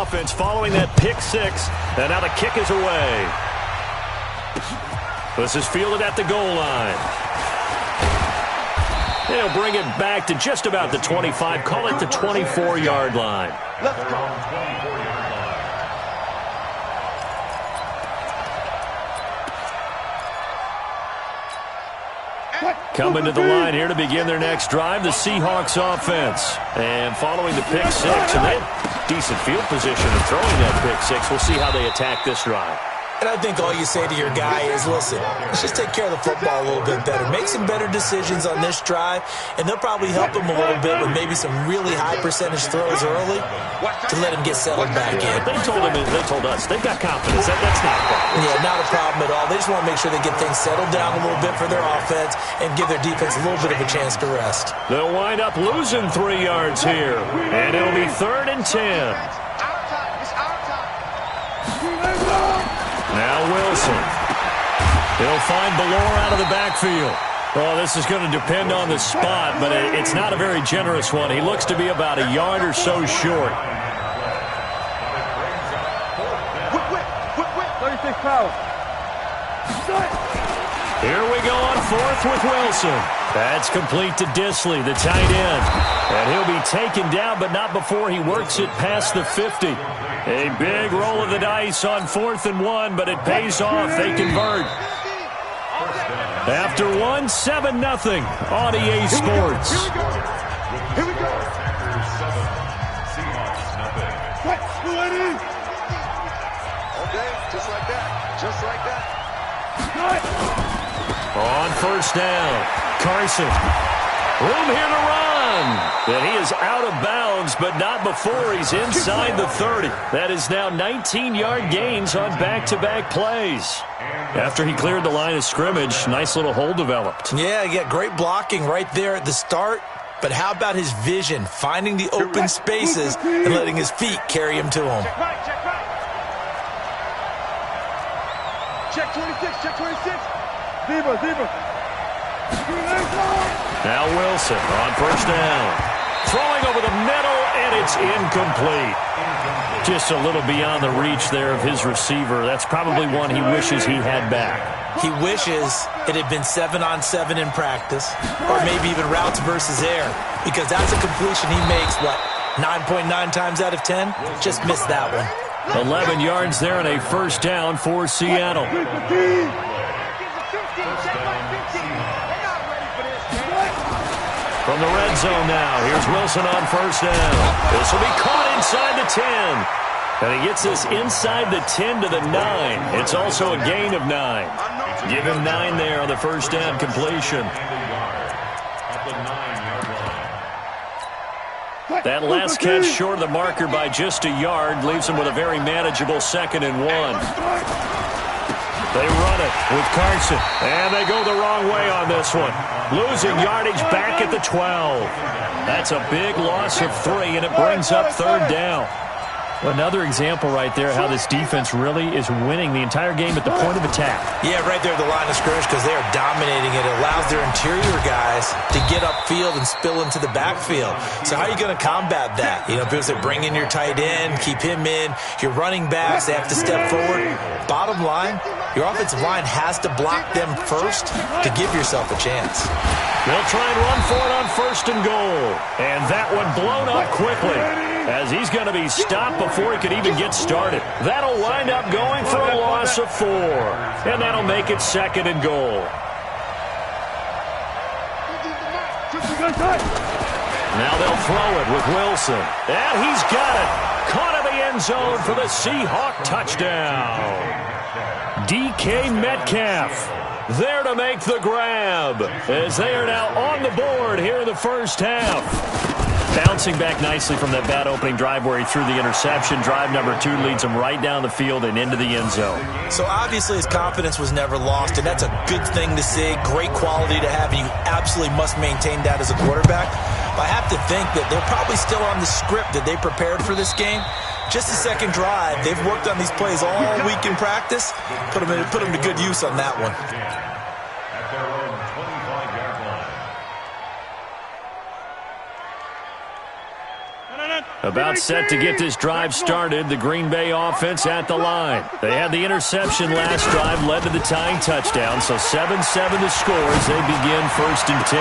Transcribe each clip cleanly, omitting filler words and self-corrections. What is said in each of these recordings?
offense following that pick six. And now the kick is away. This is fielded at the goal line. They'll bring it back to just about the 25. Call it the 24-yard line. Let's go. Coming to the line here to begin their next drive, the Seahawks offense. And following the pick six, and they have decent field position of throwing that pick six. We'll see how they attack this drive. And I think all you say to your guy is, listen, let's just take care of the football a little bit better. Make some better decisions on this drive, and they'll probably help him a little bit with maybe some really high percentage throws early to let him get settled back in. They told us, they've got confidence. That's not a problem. Yeah, not a problem at all. They just want to make sure they get things settled down a little bit for their offense and give their defense a little bit of a chance to rest. They'll wind up losing 3 yards here, and it'll be 3rd and 10. Now Wilson. He'll find Ballore out of the backfield. Well, this is going to depend on the spot, but it's not a very generous one. He looks to be about a yard or so short. 36 power. Here we go on 4th with Wilson. That's complete to Disley, the tight end. And he'll be taken down, but not before he works it past the 50. A big roll of the dice on 4th and 1, but it pays off. They convert. After 1, 7-0 on EA Sports. Here we go. Okay, just like that. Just like that. On 1st down, Carson. Room here to run. And he is out of bounds, but not before he's inside the 30. That is now 19-yard gains on back-to-back plays. After he cleared the line of scrimmage, nice little hole developed. Yeah, great blocking right there at the start. But how about his vision, finding the open spaces and letting his feet carry him to him? Check right, check right. Check 26, check 26. Zebra. Now Wilson on 1st down. Throwing over the middle, and it's incomplete. Just a little beyond the reach there of his receiver. That's probably one he wishes he had back. He wishes it had been 7-on-7 in practice, or maybe even routes versus air, because that's a completion he makes, 9.9 times out of 10? Just missed that one. 11 yards there and a 1st down for Seattle. From the red zone now, here's Wilson on 1st down. This will be caught inside the 10. And he gets this inside the 10 to the 9. It's also a gain of 9. Give him 9 there on the 1st down completion. That last catch short of the marker by just a yard leaves him with a very manageable 2nd and 1. They run it with Carson, and they go the wrong way on this one. Losing yardage back at the 12. That's a big loss of 3, and it brings up 3rd down. Another example right there how this defense really is winning the entire game at the point of attack. Yeah, right there at the line of scrimmage because they are dominating it. It allows their interior guys to get upfield and spill into the backfield. So how are you going to combat that? People say bring in your tight end, keep him in. Your running backs, they have to step forward. Bottom line, your offensive line has to block them first to give yourself a chance. They'll try and run for it on 1st and goal. And that one blown up quickly as he's going to be stopped before he could even get started. That'll wind up going for a loss of 4. And that'll make it 2nd and goal. Now they'll throw it with Wilson. And he's got it. Caught in the end zone for the Seahawk touchdown. DK Metcalf there to make the grab as they are now on the board here in the 1st half. Bouncing back nicely from that bad opening drive where he threw the interception. Drive number 2 leads him right down the field and into the end zone. So obviously his confidence was never lost, and that's a good thing to see. Great quality to have, and you absolutely must maintain that as a quarterback. But I have to think that they're probably still on the script that they prepared for this game. Just the 2nd drive. They've worked on these plays all week in practice. Put them to good use on that one. About set to get this drive started, the Green Bay offense at the line. They had the interception last drive, led to the tying touchdown, so 7-7 to score as they begin 1st and 10.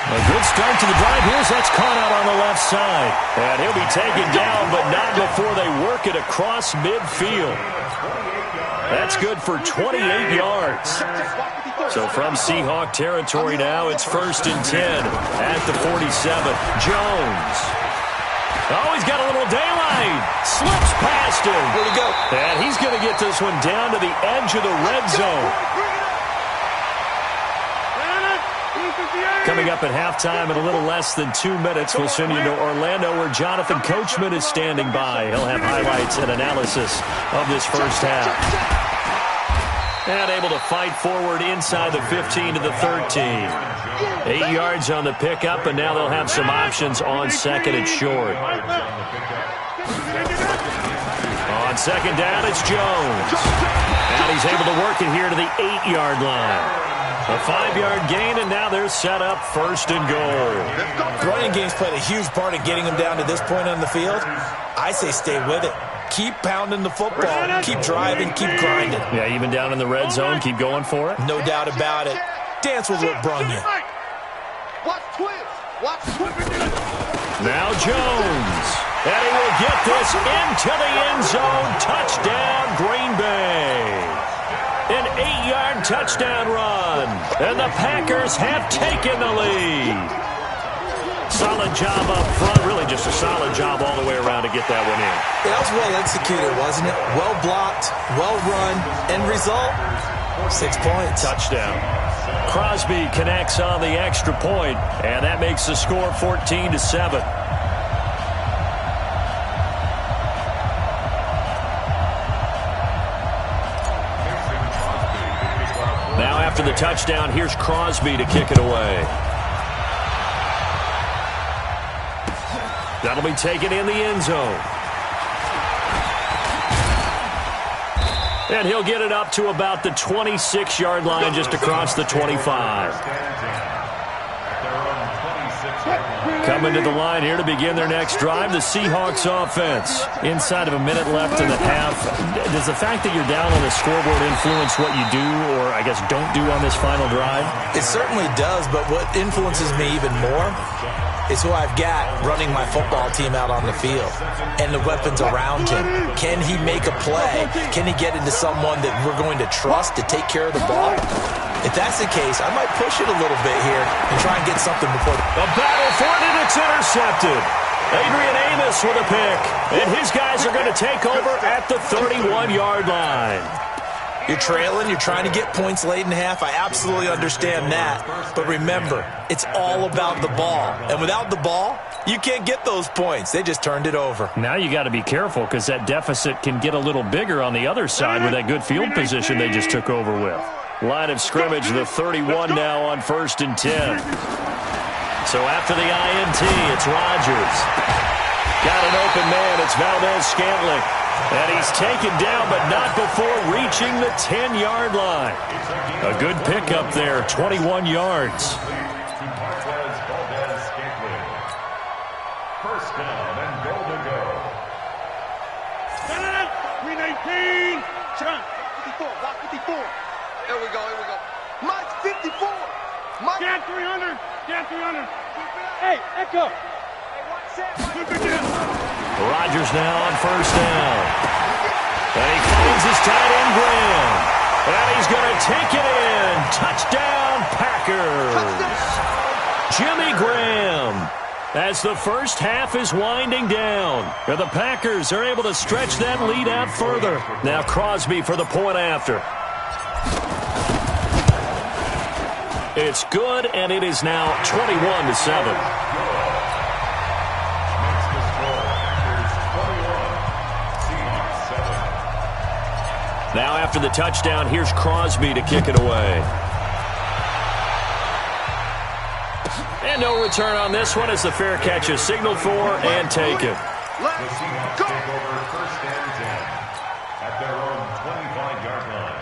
A good start to the drive. Here's that's caught out on the left side. And he'll be taken down, but not before they work it across midfield. That's good for 28 yards. So from Seahawk territory now, it's 1st and 10 at the 47. Jones. Oh, he's got a little daylight. Slips past him. Where'd he go? And he's going to get this one down to the edge of the red zone. Coming up at halftime in a little less than 2 minutes, we'll send you to Orlando where Jonathan Coachman is standing by. He'll have highlights and analysis of this first half. And able to fight forward inside the 15 to the 13. 8 yards on the pickup, and now they'll have some options on 2nd and short. On 2nd down, it's Jones. And he's able to work it here to the 8-yard line. A 5-yard gain, and now they're set up 1st and goal. Running game's played a huge part in getting them down to this point on the field. I say stay with it. Keep pounding the football. Keep driving. Keep grinding. Yeah, even down in the red zone, keep going for it. No doubt about it. Dance with what brung you. Now Jones. And he will get this into the end zone. Touchdown, Green Bay. An 8-yard touchdown run. And the Packers have taken the lead. Solid job up front. Really just a solid job all the way around to get that one in. That was well executed, wasn't it? Well blocked, well run. End result, 6 points. Touchdown. Crosby connects on the extra point, and that makes the score 14-7. Now after the touchdown, here's Crosby to kick it away. That'll be taken in the end zone. And he'll get it up to about the 26-yard line, just across the 25. Coming to the line here to begin their next drive, the Seahawks offense. Inside of a minute left in the half. Does the fact that you're down on the scoreboard influence what you do, or I guess don't do on this final drive? It certainly does, but what influences me even more is who I've got running my football team out on the field and the weapons around him. Can he make a play? Can he get into someone that we're going to trust to take care of the ball? If that's the case, I might push it a little bit here and try and get something before. A battle for it, and it's intercepted. Adrian Amos with a pick, and his guys are going to take over at the 31-yard line. You're trailing, you're trying to get points late in the half. I absolutely understand that. But remember, it's all about the ball. And without the ball, you can't get those points. They just turned it over. Now you got to be careful because that deficit can get a little bigger on the other side with that good field position they just took over with. Line of scrimmage, the 31 now on 1st and 10. So after the INT, it's Rodgers. Got an open man. It's Valdez-Scantling. And he's taken down, but not before reaching the 10-yard line. A good pickup there, 21 yards. First down and goal to go. 319. Shot. 54. Block 54. Here we go. Mike 54. Mike. Get 300. Get 300. Hey, Echo. Rodgers now on 1st down. And he finds his tight end, Graham. And he's going to take it in. Touchdown, Packers. Jimmy Graham. As the first half is winding down. And the Packers are able to stretch that lead out further. Now Crosby for the point after. It's good, and it is now 21-7. Now after the touchdown, here's Crosby to kick it away. And no return on this one as the fair catch is signaled for and taken. Let's go. Take over 1st and 10 at their own 25-yard line.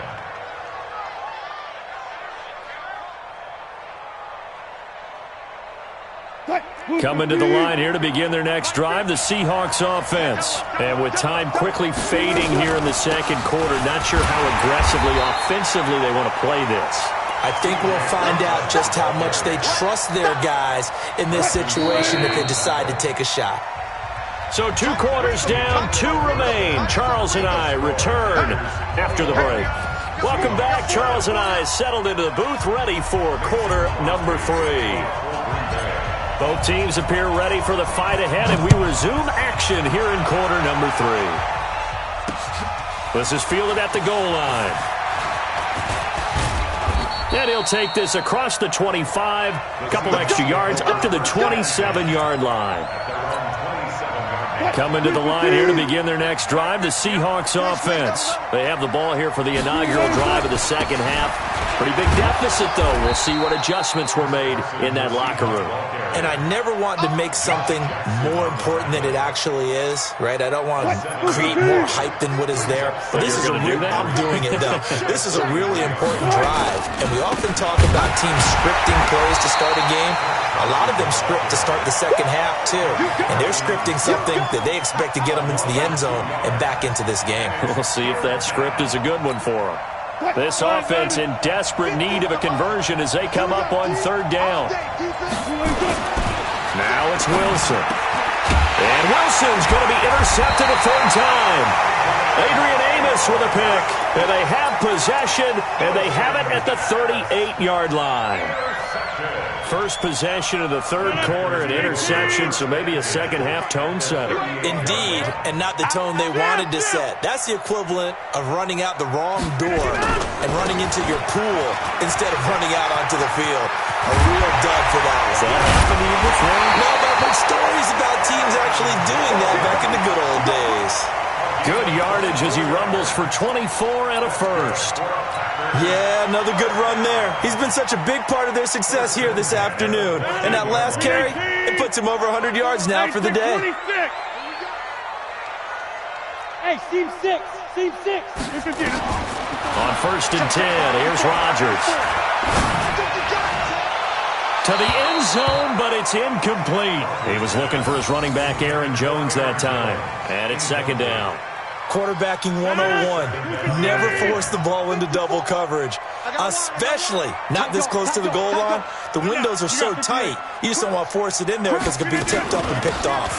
Coming to the line here to begin their next drive, the Seahawks offense. And with time quickly fading here in the second quarter, not sure how aggressively, offensively they want to play this. I think we'll find out just how much they trust their guys in this situation if they decide to take a shot. So 2 quarters down, 2 remain. Charles and I return after the break. Welcome back. Charles and I settled into the booth, ready for quarter number 3. Both teams appear ready for the fight ahead, and we resume action here in quarter number 3. This is fielded at the goal line. And he'll take this across the 25, a couple extra yards, up to the 27-yard line. Coming to the line here to begin their next drive, the Seahawks offense. They have the ball here for the inaugural drive of the second half. Pretty big deficit, though. We'll see what adjustments were made in that locker room. And I never want to make something more important than it actually is, right? I don't want to create more hype than what is there. But this is I'm doing it, though. This is a really important drive. And we often talk about teams scripting plays to start a game. A lot of them script to start the second half, too. And they're scripting something that they expect to get them into the end zone and back into this game. We'll see if that script is a good one for them. This offense in desperate need of a conversion as they come up on 3rd down. Now it's Wilson. And Wilson's going to be intercepted a 3rd time. Adrian Amos with a pick. And they have possession, and they have it at the 38-yard line. First possession of the 3rd quarter, an interception, so maybe a second-half tone setter. Indeed, and not the tone they wanted to set. That's the equivalent of running out the wrong door and running into your pool instead of running out onto the field. A real dud for that one. Does that happen to you before? No, but I've heard stories about teams actually doing that back in the good old days. Good yardage as he rumbles for 24 and a first. Yeah, another good run there. He's been such a big part of their success here this afternoon. And that last carry, it puts him over 100 yards now for the day. Hey, seam 6. Seam 6. On 1st and 10, here's Rodgers. To the end zone, but it's incomplete. He was looking for his running back, Aaron Jones, that time. And it's 2nd down. Quarterbacking 101. Never force the ball into double coverage, especially not this close to the goal line. The windows are so tight, you just don't want to force it in there because it could be tipped up and picked off.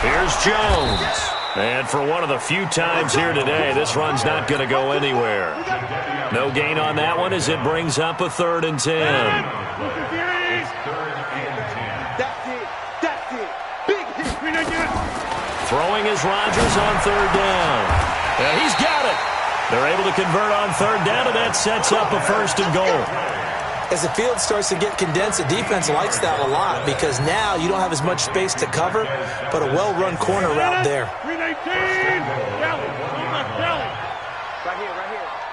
Here's Jones. And for one of the few times here today, this run's not going to go anywhere. No gain on that one as it brings up a 3rd and 10. Throwing is Rodgers on 3rd down. And he's got it. They're able to convert on 3rd down, and that sets up a 1st and goal. As the field starts to get condensed, the defense likes that a lot because now you don't have as much space to cover, but a well-run corner route there. 319. Kelly. Right here.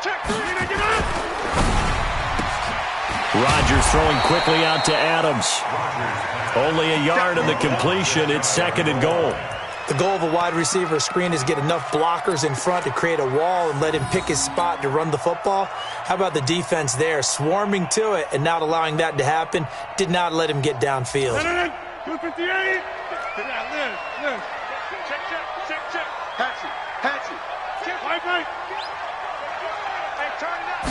Check. 319. Rodgers throwing quickly out to Adams. Only a yard on the completion. It's 2nd and goal. The goal of a wide receiver screen is get enough blockers in front to create a wall and let him pick his spot to run the football. How about the defense there, swarming to it and not allowing that to happen? Did not let him get downfield. 258. Liz. Check. Hatchet. Check. Right. Hey, turn it up.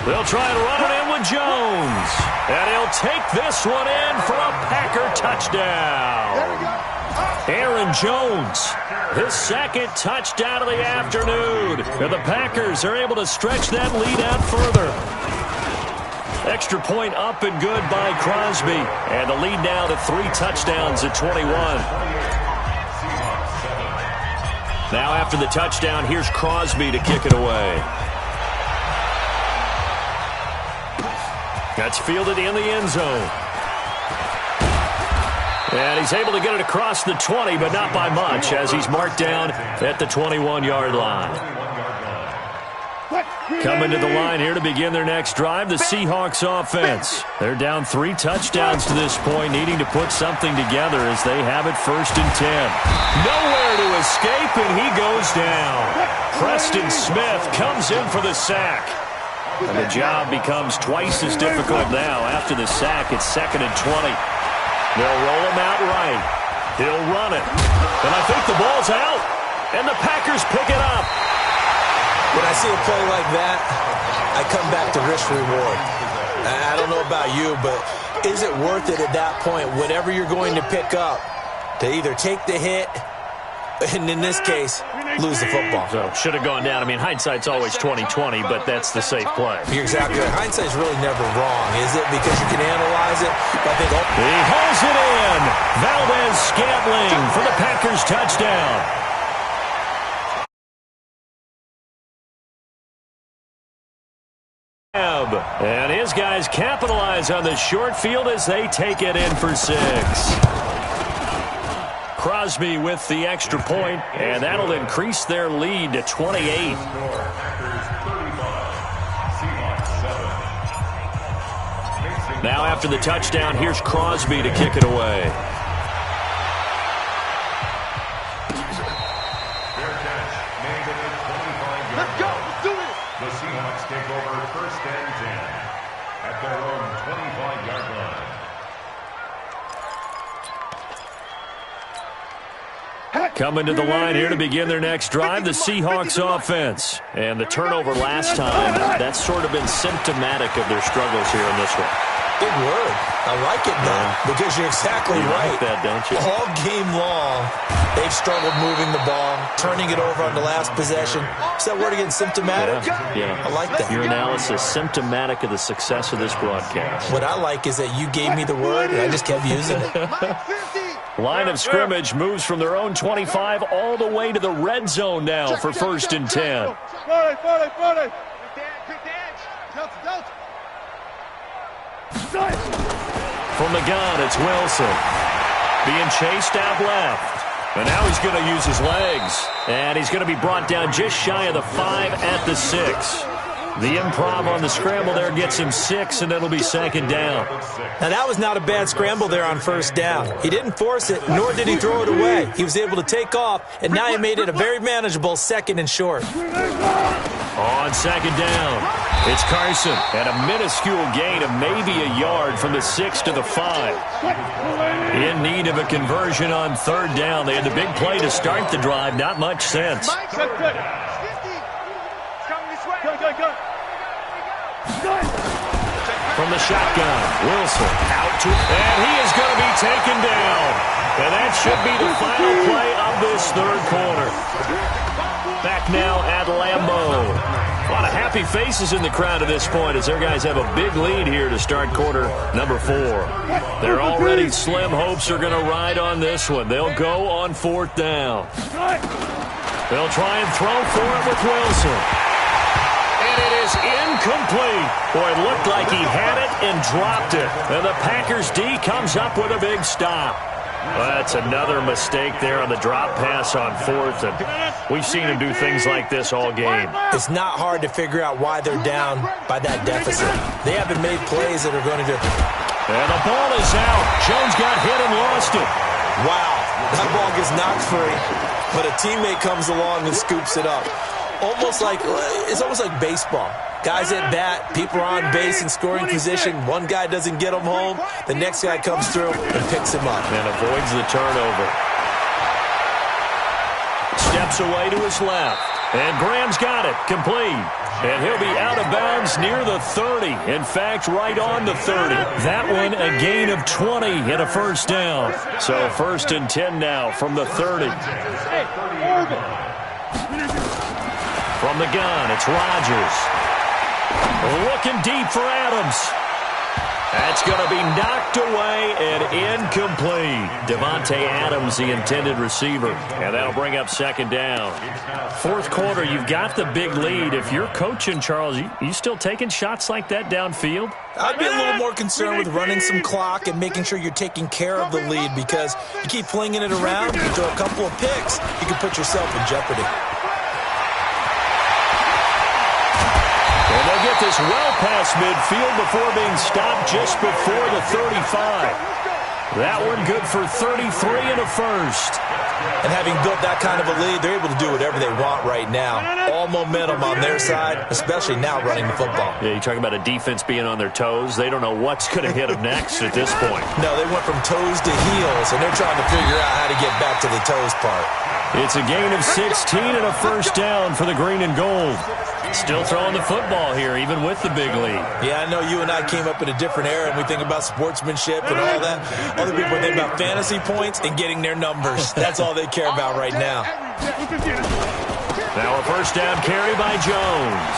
They'll try and run it in with Jones. And he'll take this one in for a Packer touchdown. There we go. Aaron Jones, his 2nd touchdown of the afternoon. And the Packers are able to stretch that lead out further. Extra point up and good by Crosby. And the lead now to 3 touchdowns at 21. Now after the touchdown, here's Crosby to kick it away. That's fielded in the end zone. And he's able to get it across the 20, but not by much, as he's marked down at the 21-yard line. Coming to the line here to begin their next drive, the Seahawks offense. They're down 3 touchdowns to this point, needing to put something together as they have it 1st and 10. Nowhere to escape, and he goes down. Preston Smith comes in for the sack. And the job becomes twice as difficult now. After the sack, it's 2nd and 20. They'll roll him out right. He'll run it. And I think the ball's out. And the Packers pick it up. When I see a play like that, I come back to risk reward. I don't know about you, but is it worth it at that point, whatever you're going to pick up, to either take the hit, and in this case, lose the football? So, should have gone down. I mean, hindsight's always 20/20, but that's the safe play. You're exactly right. Hindsight's really never wrong, is it? Because you can analyze it. But I think, he hauls it in. Valdez-Scantling for the Packers touchdown. And his guys capitalize on the short field as they take it in for 6. Crosby with the extra point, and that'll increase their lead to 28. Now after the touchdown, here's Crosby to kick it away. Let's go. Let's do this. The Seahawks take over 1st and 10 at their own 25-yard line. Coming to the line here to begin their next drive, the Seahawks offense. And the turnover last time, that's sort of been symptomatic of their struggles here in this one. big word. I like it, though, because you're exactly right. Like that, don't you? All game long, they've struggled moving the ball, turning it over on the last possession. Is that word again, symptomatic? Yeah. I like that. Your analysis, symptomatic of the success of this broadcast. What I like is that you gave me the word, and I just kept using it. Line of scrimmage moves from their own 25 all the way to the red zone now for 1st and 10. From the gun, it's Wilson. Being chased out left. And now he's going to use his legs. And he's going to be brought down just shy of the 5 at the 6. The improv on the scramble there gets him 6, and it'll be 2nd down. Now, that was not a bad scramble there on 1st down. He didn't force it, nor did he throw it away. He was able to take off, and now he made it a very manageable 2nd and short. On 2nd down, it's Carson, and a minuscule gain of maybe a yard from the 6 to the 5. In need of a conversion on 3rd down. They had the big play to start the drive. Not much sense. From the shotgun, Wilson out to, and he is going to be taken down. And that should be the final play of this 3rd quarter. Back now at Lambeau. A lot of happy faces in the crowd at this point as their guys have a big lead here to start quarter number 4. Their already slim hopes are going to ride on this one. They'll go on 4th down. They'll try and throw for it with Wilson. And it is incomplete. Boy, it looked like he had it and dropped it. And the Packers D comes up with a big stop. Well, that's another mistake there on the drop pass on 4th. And we've seen him do things like this all game. It's not hard to figure out why they're down by that deficit. They haven't made plays that are going to do. And the ball is out. Jones got hit and lost it. Wow, that ball gets knocked free, but a teammate comes along and scoops it up. It's almost like baseball. Guys at bat, people are on base in scoring position. One guy doesn't get him home. The next guy comes through and picks him up. And avoids the turnover. Steps away to his left. And Graham's got it. Complete. And he'll be out of bounds near the 30. In fact, right on the 30. That one a gain of 20 and a 1st down. So 1st and 10 now from the 30. From the gun, it's Rodgers. Looking deep for Adams. That's going to be knocked away and incomplete. Devontae Adams, the intended receiver. And that'll bring up 2nd down. 4th quarter, you've got the big lead. If you're coaching, Charles, you still taking shots like that downfield? I'd be a little more concerned with running some clock and making sure you're taking care of the lead, because you keep flinging it around, you throw a couple of picks, you can put yourself in jeopardy. And they'll get this well past midfield before being stopped just before the 35. That one good for 33 and a 1st. And having built that kind of a lead, they're able to do whatever they want right now. all momentum on their side, especially now running the football. Yeah, you're talking about a defense being on their toes. They don't know what's going to hit them next at this point. No, they went from toes to heels, and they're trying to figure out how to get back to the toes part. It's a gain of 16 and a first down for the green and gold. Still throwing the football here, even with the big lead. Yeah, I know you and I came up in a different era, and we think about sportsmanship and all that. Other people think about fantasy points and getting their numbers. That's all they care about right now. Now a first down carry by Jones.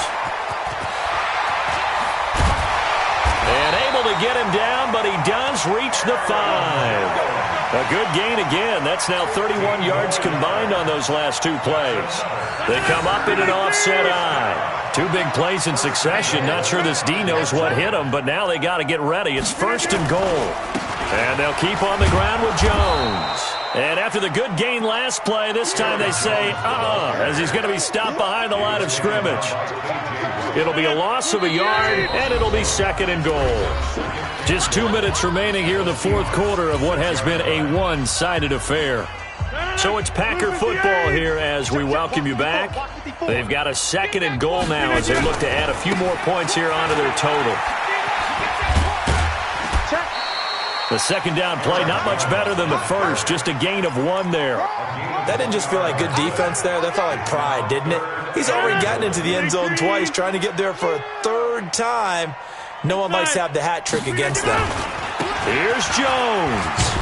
And able to get him down, but he does reach the 5. A good gain again. That's now 31 yards combined on those last 2 plays. They come up in an offset eye. 2 big plays in succession. Not sure this D knows what hit them, but now they got to get ready. It's first and goal. And they'll keep on the ground with Jones. And after the good gain last play, this time they say, as he's going to be stopped behind the line of scrimmage. It'll be a loss of a yard, and it'll be second and goal. Just 2 minutes remaining here in the fourth quarter of what has been a one-sided affair. So it's Packer football here as we welcome you back. They've got a second and goal now as they look to add a few more points here onto their total. The second down play, not much better than the first, just a gain of 1 there. That didn't just feel like good defense there. That felt like pride, didn't it? He's already gotten into the end zone twice, trying to get there for a 3rd time. No one likes to have the hat trick against them. Here's Jones.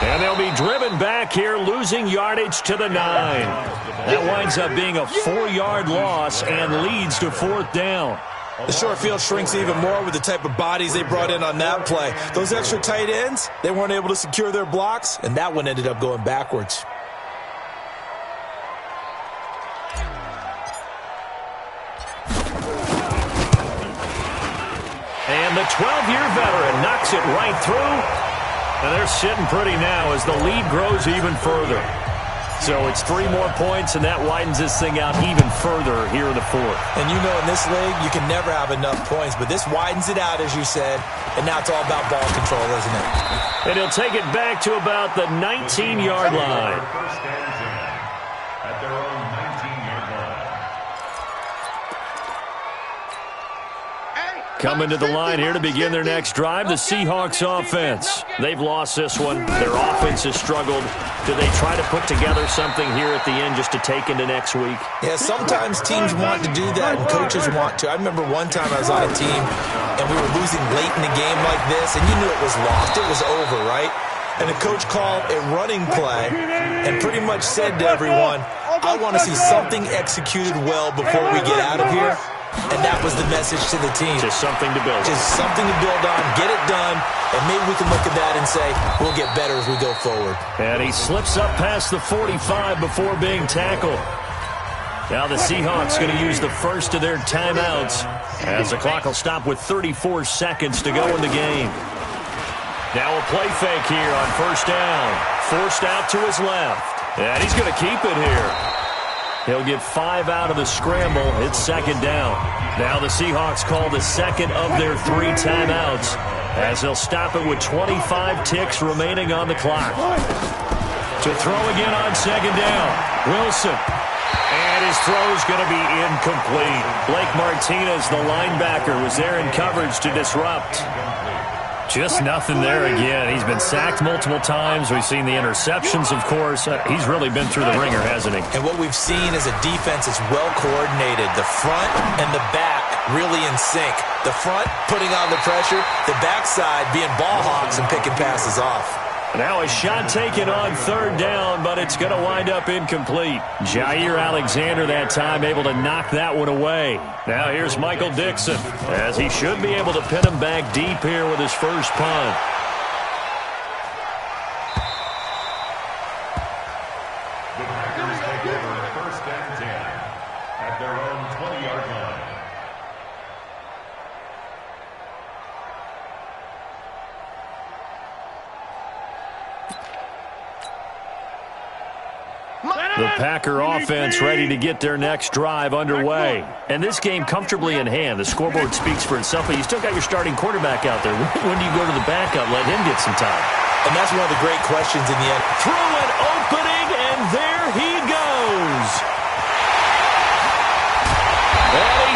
And they'll be driven back here, losing yardage to the 9. That winds up being a 4-yard loss and leads to 4th down. The short field shrinks even more with the type of bodies they brought in on that play. Those extra tight ends, they weren't able to secure their blocks, and that one ended up going backwards. And the 12-year veteran knocks it right through. And they're sitting pretty now as the lead grows even further. So it's 3 more points, and that widens this thing out even further here in the fourth. And you know in this league, you can never have enough points, but this widens it out, as you said, and now it's all about ball control, isn't it? And he'll take it back to about the 19-yard line. First and 10 at their own 19-yard line. Coming to the line here to begin their next drive, the Seahawks offense. They've lost this one. Their offense has struggled. Do they try to put together something here at the end just to take into next week? Yeah, sometimes teams want to do that and coaches want to. I remember one time I was on a team and we were losing late in the game like this, and you knew it was lost. It was over, right? And the coach called a running play and pretty much said to everyone, I want to see something executed well before we get out of here. And that was the message to the team. Just something to build on. Just something to build on, get it done, and maybe we can look at that and say, we'll get better as we go forward. And he slips up past the 45 before being tackled. Now the Seahawks going to use the first of their timeouts as the clock will stop with 34 seconds to go in the game. Now a play fake here on first down. Forced out to his left. And he's going to keep it here. He'll get 5 out of the scramble. It's second down. Now the Seahawks call the second of their 3 timeouts as they'll stop it with 25 ticks remaining on the clock. To throw again on second down. Wilson. And his throw's going to be incomplete. Blake Martinez, the linebacker, was there in coverage to disrupt. Just nothing there again. He's been sacked multiple times. We've seen the interceptions, of course. He's really been through the ringer, hasn't he? And what we've seen is a defense that's well coordinated. The front and the back really in sync. The front putting on the pressure. The backside being ball hawks and picking passes off. Now a shot taken on third down, but it's going to wind up incomplete. Jair Alexander that time able to knock that one away. Now here's Michael Dixon, as he should be able to pin him back deep here with his first punt. The Packers take over first and 10 at their own 20-yard line. The Packer offense ready to get their next drive underway. And this game comfortably in hand. The scoreboard speaks for itself, but you still got your starting quarterback out there. When do you go to the backup, let him get some time? And that's one of the great questions in the end. Through an opening, and there he goes.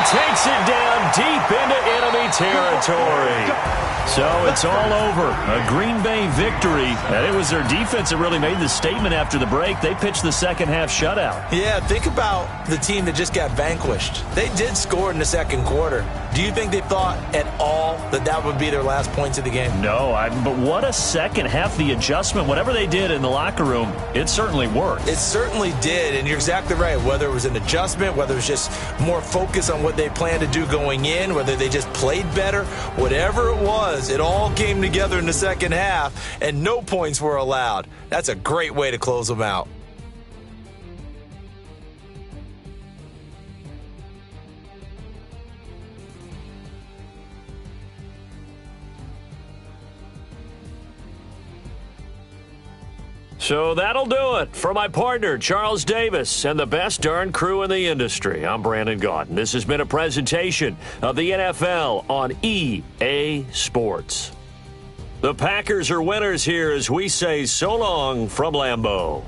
takes it down deep into enemy territory. So it's all over. A Green Bay victory. And it was their defense that really made the statement after the break. They pitched the second-half shutout. Yeah, think about the team that just got vanquished. They did score in the second quarter. Do you think they thought at all that that would be their last points of the game? No, but what a second half. The adjustment, whatever they did in the locker room, it certainly worked. It certainly did, and you're exactly right. Whether it was an adjustment, whether it was just more focus on what they planned to do going in, whether they just played better, whatever it was, it all came together in the second half, and no points were allowed. That's a great way to close them out. So that'll do it for my partner, Charles Davis, and the best darn crew in the industry. I'm Brandon Gaudin. This has been a presentation of the NFL on EA Sports. The Packers are winners here as we say so long from Lambeau.